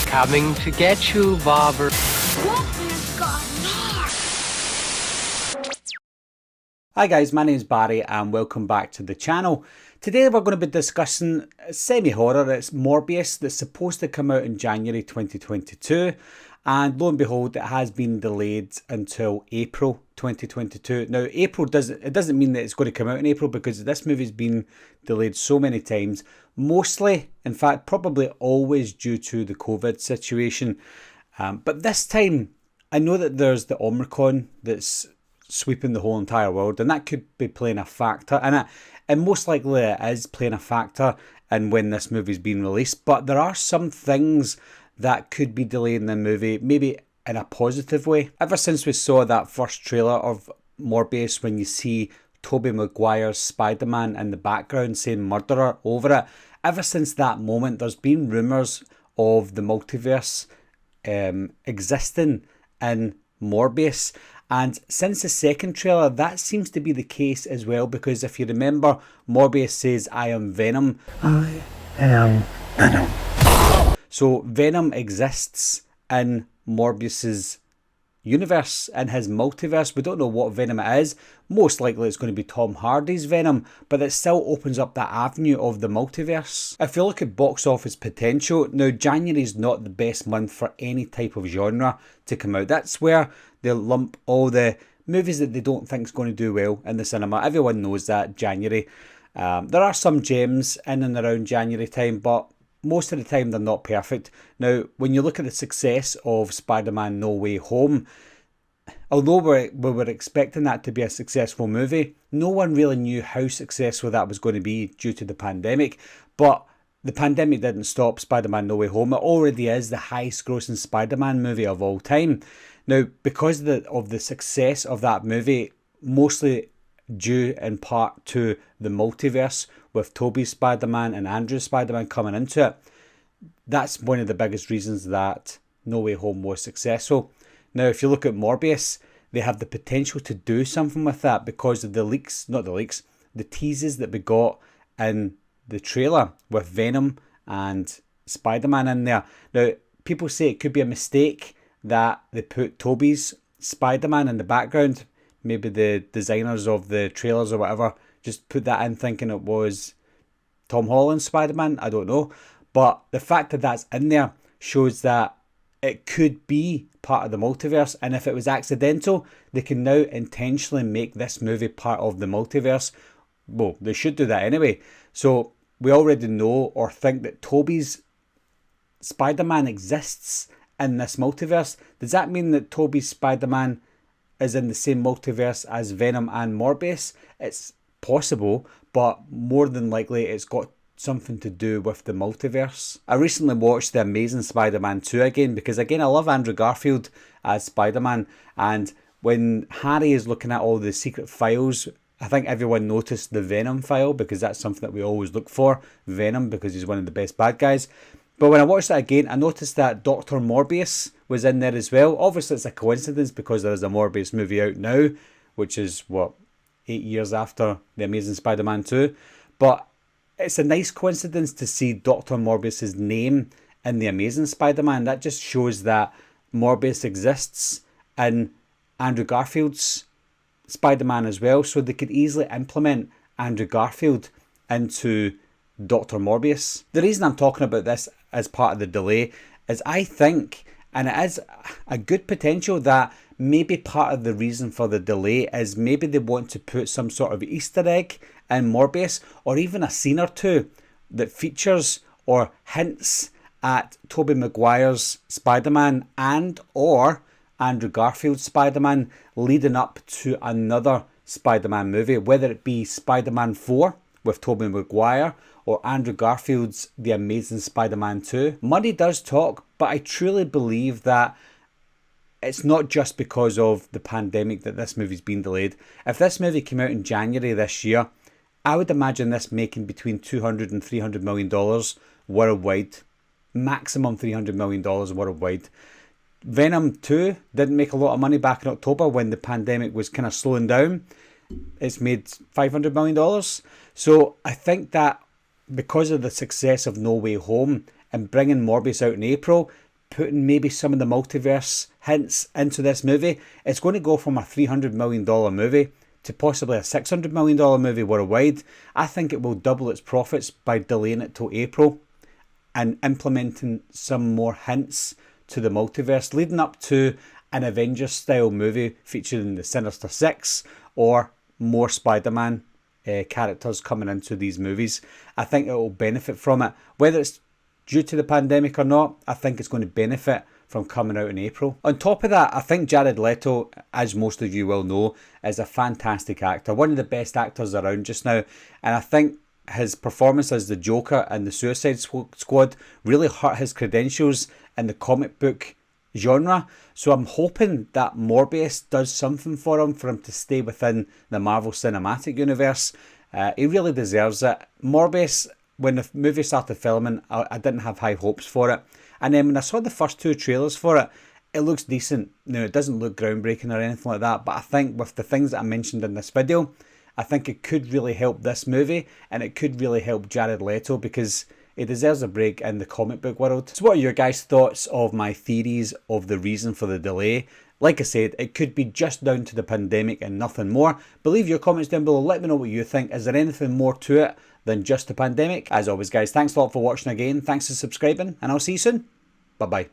Coming to get you, Bobber. Hi guys, my name is Barry and welcome back to the channel. Today we're going to be discussing semi-horror. It's Morbius that's supposed to come out in January 2022, and lo and behold it has been delayed until April 2022. Now April doesn't mean that it's going to come out in April, because this movie's been delayed so many times, mostly, in fact probably always, due to the COVID situation. But this time I know that there's the Omicron that's sweeping the whole entire world, and that could be playing a factor, and most likely it is playing a factor in when this movie's been released. But there are some things that could be delaying the movie, maybe in a positive way. Ever since we saw that first trailer of Morbius, when you see Tobey Maguire's Spider-Man in the background saying murderer over it, ever since that moment there's been rumours of the multiverse existing in Morbius. And since the second trailer, that seems to be the case as well, because if you remember, Morbius says, "I am Venom." I am Venom. So Venom exists in Morbius's universe, in his multiverse. We don't know what Venom it is. Most likely it's going to be Tom Hardy's Venom, but it still opens up that avenue of the multiverse. If you look at box office potential, now January is not the best month for any type of genre to come out. That's where they lump all the movies that they don't think is going to do well in the cinema. Everyone knows that, January. There are some gems in and around January time, but most of the time they're not perfect. Now, when you look at the success of Spider-Man No Way Home, although we were expecting that to be a successful movie, no one really knew how successful that was going to be due to the pandemic. But the pandemic didn't stop Spider-Man No Way Home. It already is the highest grossing Spider-Man movie of all time. Now, because of the success of that movie, mostly due in part to the multiverse, with Tobey's Spider-Man and Andrew's Spider-Man coming into it, that's one of the biggest reasons that No Way Home was successful. Now, if you look at Morbius, they have the potential to do something with that because of the teases that we got in the trailer with Venom and Spider-Man in there. Now, people say it could be a mistake that they put Tobey's Spider-Man in the background. Maybe the designers of the trailers or whatever just put that in thinking it was Tom Holland's Spider-Man. I don't know. But the fact that that's in there shows that it could be part of the multiverse. And if it was accidental, they can now intentionally make this movie part of the multiverse. Well, they should do that anyway. So we already know or think that Tobey's Spider-Man exists in this multiverse. Does that mean that Tobey's Spider-Man is in the same multiverse as Venom and Morbius? It's possible, but more than likely it's got something to do with the multiverse. I recently watched The Amazing Spider-Man 2 again, because again I love Andrew Garfield as Spider-Man, and when Harry is looking at all the secret files, I think everyone noticed the Venom file, because that's something that we always look for, Venom, because he's one of the best bad guys. But when I watched that again, I noticed that Dr. Morbius was in there as well. Obviously it's a coincidence because there is a Morbius movie out now, which is, 8 years after The Amazing Spider-Man 2. But it's a nice coincidence to see Dr. Morbius's name in The Amazing Spider-Man. That just shows that Morbius exists in Andrew Garfield's Spider-Man as well. So they could easily implement Andrew Garfield into Dr. Morbius. The reason I'm talking about this as part of the delay is I think, and it is a good potential, that maybe part of the reason for the delay is maybe they want to put some sort of Easter egg in Morbius, or even a scene or two that features or hints at Tobey Maguire's Spider-Man and or Andrew Garfield's Spider-Man leading up to another Spider-Man movie, whether it be Spider-Man 4 with Tobey Maguire or Andrew Garfield's The Amazing Spider-Man 2. Money does talk, but I truly believe that it's not just because of the pandemic that this movie's been delayed. If this movie came out in January this year, I would imagine this making between $200 and $300 million worldwide. Maximum $300 million worldwide. Venom 2 didn't make a lot of money back in October when the pandemic was kind of slowing down. It's made $500 million. So I think that because of the success of No Way Home and bringing Morbius out in April, putting maybe some of the multiverse hints into this movie, it's going to go from a $300 million movie to possibly a $600 million movie worldwide. I think it will double its profits by delaying it till April and implementing some more hints to the multiverse, leading up to an Avengers style movie featuring the Sinister Six or more Spider-Man characters coming into these movies. I think it will benefit from it. Whether it's due to the pandemic or not, I think it's going to benefit from coming out in April. On top of that, I think Jared Leto, as most of you will know, is a fantastic actor. One of the best actors around just now. And I think his performance as the Joker and the Suicide Squad really hurt his credentials in the comic book genre. So I'm hoping that Morbius does something for him to stay within the Marvel Cinematic Universe. He really deserves it. Morbius, when the movie started filming, I didn't have high hopes for it. And then when I saw the first two trailers for it, it looks decent. Now, it doesn't look groundbreaking or anything like that, but I think with the things that I mentioned in this video, I think it could really help this movie, and it could really help Jared Leto because he deserves a break in the comic book world. So what are your guys' thoughts of my theories of the reason for the delay? Like I said, it could be just down to the pandemic and nothing more. But leave your comments down below. Let me know what you think. Is there anything more to it than just the pandemic? As always, guys, thanks a lot for watching again. Thanks for subscribing, and I'll see you soon. Bye-bye.